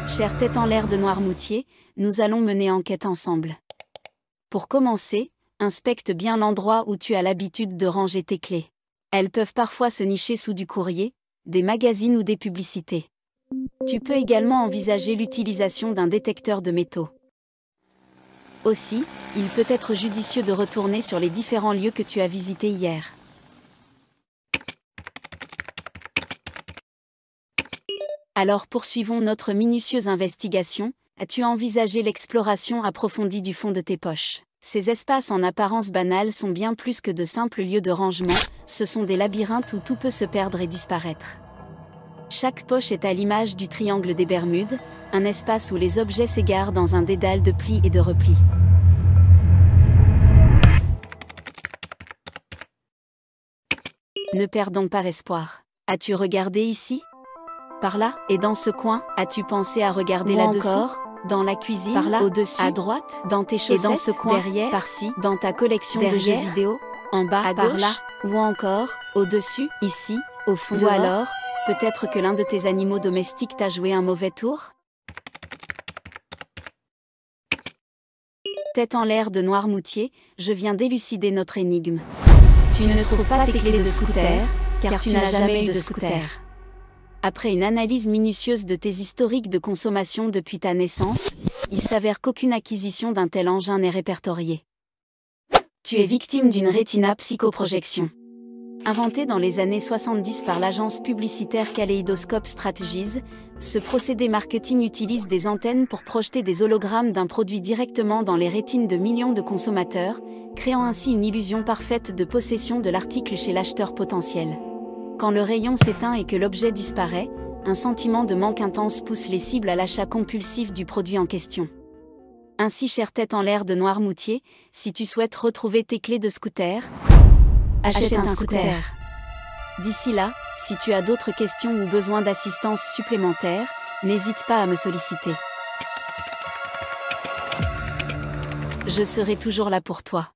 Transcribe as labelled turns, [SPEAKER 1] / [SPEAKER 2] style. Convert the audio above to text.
[SPEAKER 1] Chère tête en l'air de Noirmoutier, nous allons mener enquête ensemble. Pour commencer, inspecte bien l'endroit où tu as l'habitude de ranger tes clés. Elles peuvent parfois se nicher sous du courrier, des magazines ou des publicités. Tu peux également envisager l'utilisation d'un détecteur de métaux. Aussi, il peut être judicieux de retourner sur les différents lieux que tu as visités hier. Alors poursuivons notre minutieuse investigation. As-tu envisagé l'exploration approfondie du fond de tes poches? Ces espaces en apparence banals sont bien plus que de simples lieux de rangement, ce sont des labyrinthes où tout peut se perdre et disparaître. Chaque poche est à l'image du triangle des Bermudes, un espace où les objets s'égarent dans un dédale de plis et de replis. Ne perdons pas espoir. As-tu regardé ici? Par là? Et dans ce coin? As-tu pensé à regarder là-dessous? Encore? Dans la cuisine? Par là? Au-dessus? À droite? Dans tes chaussettes? Et dans ce coin? Derrière? Par-ci? Dans ta collection de jeux vidéo? En bas? À gauche? Par là? Ou encore? Au-dessus? Ici? Au fond? Ou alors, peut-être que l'un de tes animaux domestiques t'a joué un mauvais tour? Tête en l'air de Noirmoutier, je viens d'élucider notre énigme. Tu ne trouves pas tes clés de scooter, car tu n'as jamais eu de scooter. Après une analyse minutieuse de tes historiques de consommation depuis ta naissance, il s'avère qu'aucune acquisition d'un tel engin n'est répertoriée. Tu es victime d'une rétina psychoprojection. Inventé dans les années 70 par l'agence publicitaire Kaleidoscope Strategies, ce procédé marketing utilise des antennes pour projeter des hologrammes d'un produit directement dans les rétines de millions de consommateurs, créant ainsi une illusion parfaite de possession de l'article chez l'acheteur potentiel. Quand le rayon s'éteint et que l'objet disparaît, un sentiment de manque intense pousse les cibles à l'achat compulsif du produit en question. Ainsi, chère tête en l'air de Noirmoutier, si tu souhaites retrouver tes clés de scooter, achète un scooter. D'ici là, si tu as d'autres questions ou besoin d'assistance supplémentaire, n'hésite pas à me solliciter. Je serai toujours là pour toi.